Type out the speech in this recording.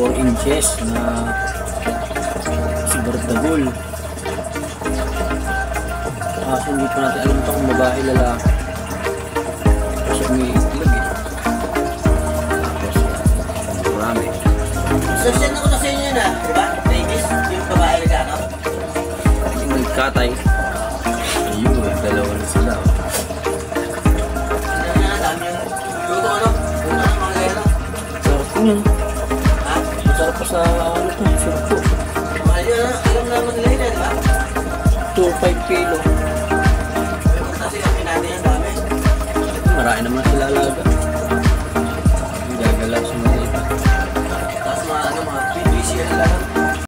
4 inches na sigaret na goal. Kaso hindi pa natin alam ito kung babae lalaki. Kasi may itlog eh. Tapos marami. So, send ako na sa inyo na, di ba? Ladies, yung babae na gano'n. Yung nagkatay. Ayun, dalawa na sila. Dami yung luto ano? Kung ano, mga gano'n. Sarap yun. Ha? Masarap pa sa ano to, sarap po.